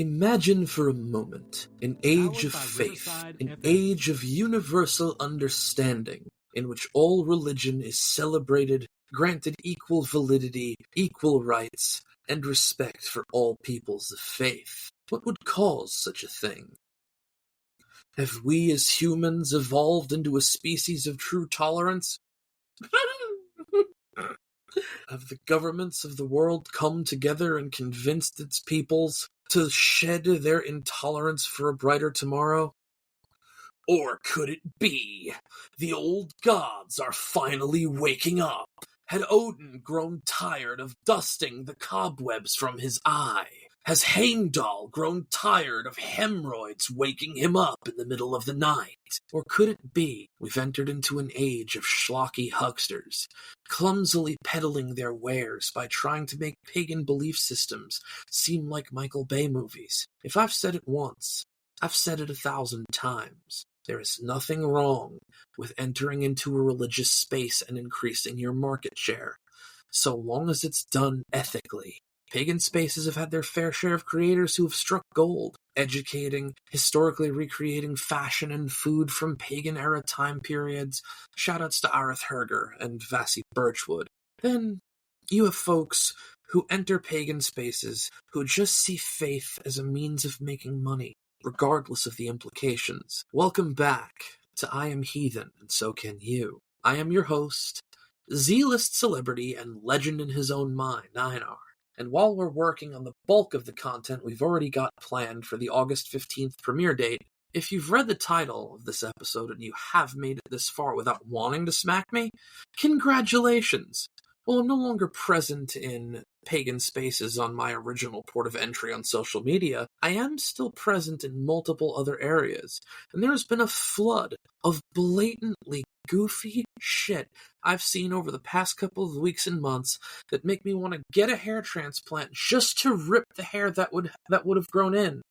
Imagine for a moment an age of faith, an age of universal understanding, in which all religion is celebrated, granted equal validity, equal rights, and respect for all peoples of faith. What would cause such a thing? Have we as humans evolved into a species of true tolerance? Have the governments of the world come together and convinced its peoples to shed their intolerance for a brighter tomorrow? Or could it be the old gods are finally waking up? Had Odin grown tired of dusting the cobwebs from his eye? Has Heimdall grown tired of hemorrhoids waking him up in the middle of the night? Or could it be we've entered into an age of schlocky hucksters, clumsily peddling their wares by trying to make pagan belief systems seem like Michael Bay movies? If I've said it once, I've said it 1,000 times. There is nothing wrong with entering into a religious space and increasing your market share, so long as it's done ethically. Pagan spaces have had their fair share of creators who have struck gold, educating, historically recreating fashion and food from pagan-era time periods. Shoutouts to Arith Herger and Vassie Birchwood. Then you have folks who enter pagan spaces who just see faith as a means of making money, regardless of the implications. Welcome back to I Am Heathen, and So Can You. I am your host, Z-list celebrity and legend in his own mind, Einar. And while we're working on the bulk of the content we've already got planned for the August 15th premiere date, if you've read the title of this episode and you have made it this far without wanting to smack me, congratulations! While I'm no longer present in pagan spaces on my original port of entry on social media, I am still present in multiple other areas, and there has been a flood of blatantly goofy shit I've seen over the past couple of weeks and months that make me want to get a hair transplant just to rip the hair that would have grown in.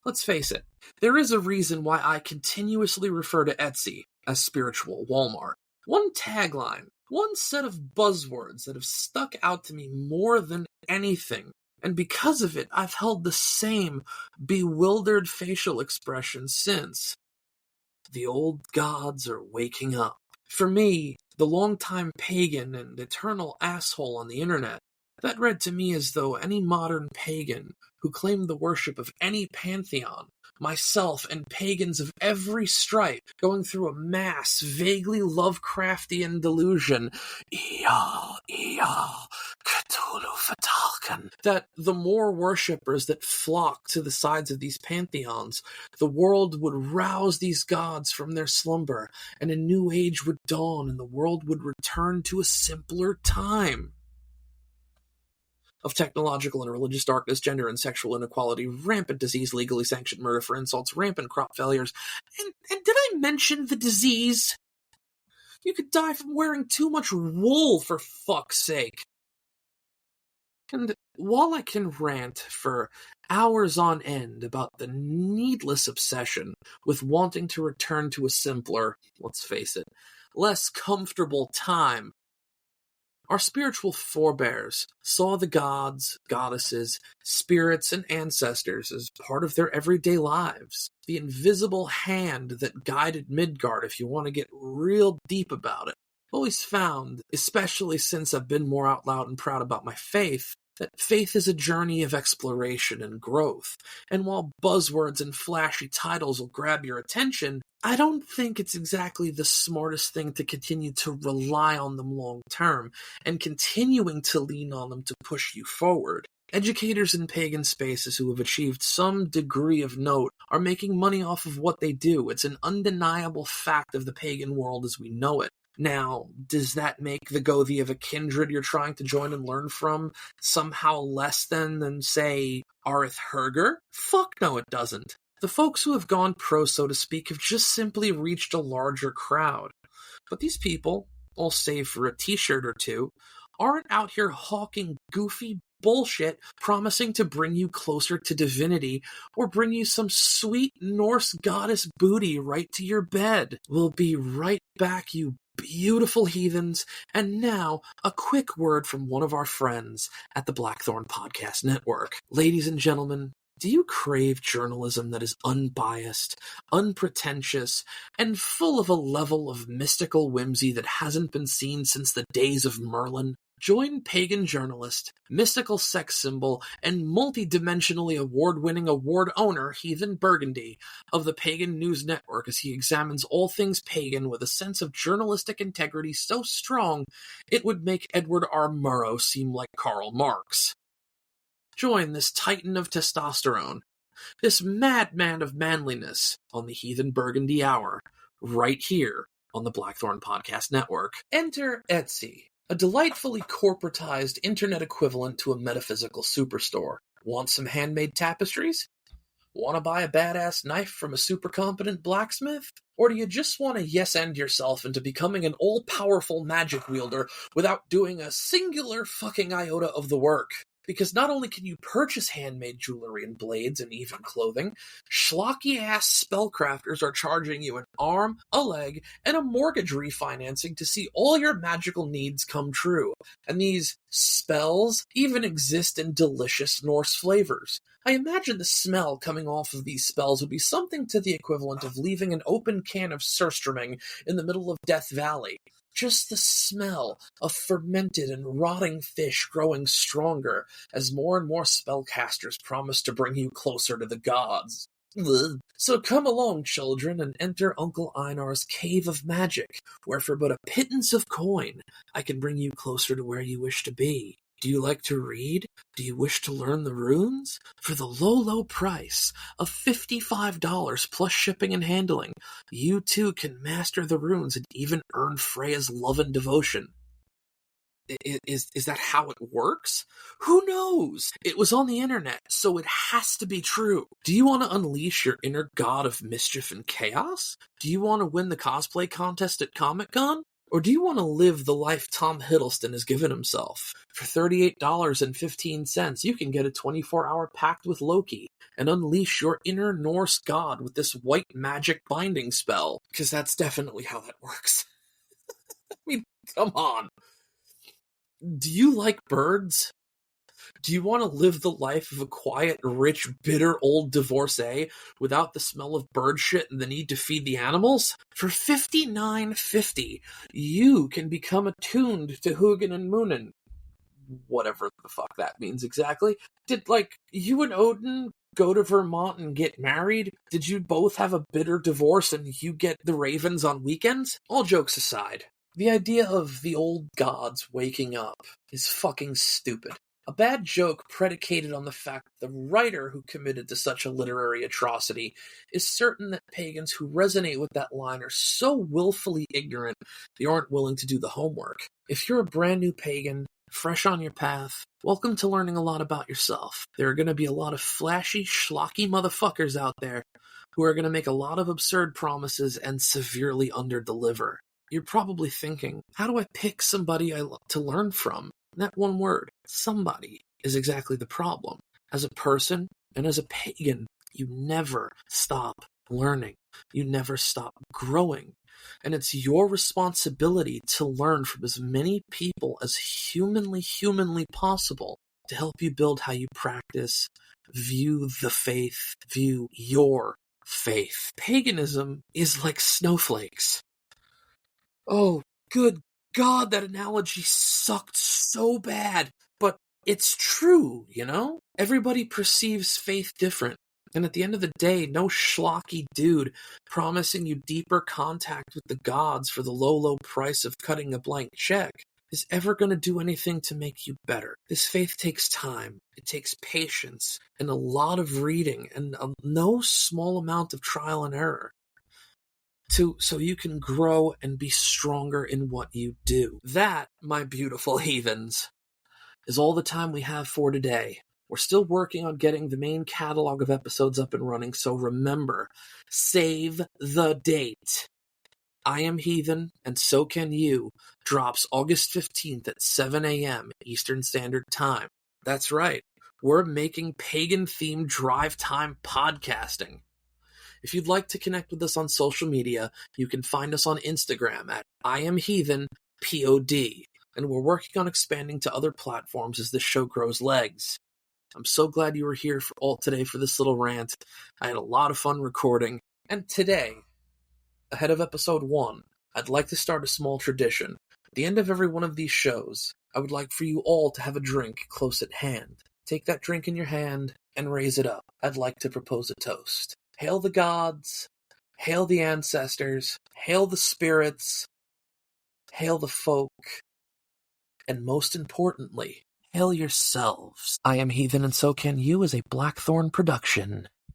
Let's face it, there is a reason why I continuously refer to Etsy as spiritual Walmart. One tagline, one set of buzzwords that have stuck out to me more than anything, and because of it, I've held the same bewildered facial expression since. The old gods are waking up. For me, the longtime pagan and eternal asshole on the internet, that read to me as though any modern pagan who claimed the worship of any pantheon, myself and pagans of every stripe, going through a mass, vaguely Lovecraftian delusion, Cthulhu Fatalkan, that the more worshippers that flock to the sides of these pantheons, the world would rouse these gods from their slumber, and a new age would dawn, and the world would return to a simpler time of technological and religious darkness, gender and sexual inequality, rampant disease, legally sanctioned murder for insults, rampant crop failures. And did I mention the disease? You could die from wearing too much wool, for fuck's sake. And while I can rant for hours on end about the needless obsession with wanting to return to a simpler, let's face it, less comfortable time, our spiritual forebears saw the gods, goddesses, spirits, and ancestors as part of their everyday lives. The invisible hand that guided Midgard, if you want to get real deep about it. I've always found, especially since I've been more out loud and proud about my faith, that faith is a journey of exploration and growth. And while buzzwords and flashy titles will grab your attention, I don't think it's exactly the smartest thing to continue to rely on them long term, and continuing to lean on them to push you forward. Educators in pagan spaces who have achieved some degree of note are making money off of what they do. It's an undeniable fact of the pagan world as we know it. Now, does that make the Gothi of a kindred you're trying to join and learn from somehow less than say, Arith Herger? Fuck no, it doesn't. The folks who have gone pro, so to speak, have just simply reached a larger crowd. But these people, all save for a t-shirt or two, aren't out here hawking goofy bullshit promising to bring you closer to divinity or bring you some sweet Norse goddess booty right to your bed. We'll be right back, you beautiful heathens. And now, a quick word from one of our friends at the Blackthorn Podcast Network. Ladies and gentlemen, Do you crave journalism that is unbiased, unpretentious, and full of a level of mystical whimsy that hasn't been seen since the days of Merlin? Join pagan journalist, mystical sex symbol, and multi-dimensionally award-winning award owner Heathen Burgundy of the Pagan News Network as he examines all things pagan with a sense of journalistic integrity so strong it would make Edward R. Murrow seem like Karl Marx. Join this titan of testosterone, this madman of manliness on the Heathen Burgundy Hour, right here on the Blackthorn Podcast Network. Enter Etsy, a delightfully corporatized internet equivalent to a metaphysical superstore. Want some handmade tapestries? Want to buy a badass knife from a super competent blacksmith? Or do you just want to yes-end yourself into becoming an all-powerful magic wielder without doing a singular fucking iota of the work? Because not only can you purchase handmade jewelry and blades and even clothing, schlocky-ass spellcrafters are charging you an arm, a leg, and a mortgage refinancing to see all your magical needs come true. And these spells even exist in delicious Norse flavors. I imagine the smell coming off of these spells would be something to the equivalent of leaving an open can of surströmming in the middle of Death Valley. Just the smell of fermented and rotting fish growing stronger as more and more spellcasters promise to bring you closer to the gods. Ugh. So come along, children, and enter Uncle Einar's Cave of Magic, where for but a pittance of coin, I can bring you closer to where you wish to be. Do you like to read? Do you wish to learn the runes? For the low price of $55 plus shipping and handling, you too can master the runes and even earn Freya's love and devotion. Is that how it works? Who knows? It was on the internet, so it has to be true. Do you want to unleash your inner god of mischief and chaos? Do you want to win the cosplay contest at Comic-Con? Or do you want to live the life Tom Hiddleston has given himself? For $38.15, you can get a 24-hour pact with Loki and unleash your inner Norse god with this white magic binding spell, because that's definitely how that works. I mean, come on. Do you like birds? Do you want to live the life of a quiet, rich, bitter old divorcee without the smell of bird shit and the need to feed the animals? For $59.50, you can become attuned to Hugin and Munin. Whatever the fuck that means exactly. Did, you and Odin go to Vermont and get married? Did you both have a bitter divorce and you get the ravens on weekends? All jokes aside, the idea of the old gods waking up is fucking stupid. A bad joke predicated on the fact that the writer who committed to such a literary atrocity is certain that pagans who resonate with that line are so willfully ignorant they aren't willing to do the homework. If you're a brand new pagan, fresh on your path, welcome to learning a lot about yourself. There are going to be a lot of flashy, schlocky motherfuckers out there who are going to make a lot of absurd promises and severely underdeliver. You're probably thinking, how do I pick somebody to learn from? And that one word, somebody, is exactly the problem. As a person and as a pagan, you never stop learning. You never stop growing. And it's your responsibility to learn from as many people as humanly possible to help you build how you practice, view the faith, view your faith. Paganism is like snowflakes. Oh, good God, that analogy sucked so bad, but it's true, you know? Everybody perceives faith different, and at the end of the day, no schlocky dude promising you deeper contact with the gods for the low price of cutting a blank check is ever going to do anything to make you better. This faith takes time, it takes patience, and a lot of reading, and no small amount of trial and error. So you can grow and be stronger in what you do. That, my beautiful heathens, is all the time we have for today. We're still working on getting the main catalog of episodes up and running, so remember, save the date. I Am Heathen, and So Can You, drops August 15th at 7 a.m. Eastern Standard Time. That's right, we're making pagan-themed drive time podcasting. If you'd like to connect with us on social media, you can find us on Instagram at IamHeathenPod, and we're working on expanding to other platforms as this show grows legs. I'm so glad you were here today for this little rant. I had a lot of fun recording. And today, ahead of episode 1, I'd like to start a small tradition. At the end of every one of these shows, I would like for you all to have a drink close at hand. Take that drink in your hand and raise it up. I'd like to propose a toast. Hail the gods, hail the ancestors, hail the spirits, hail the folk, and most importantly, hail yourselves. I Am Heathen and So Can You is a Blackthorn production.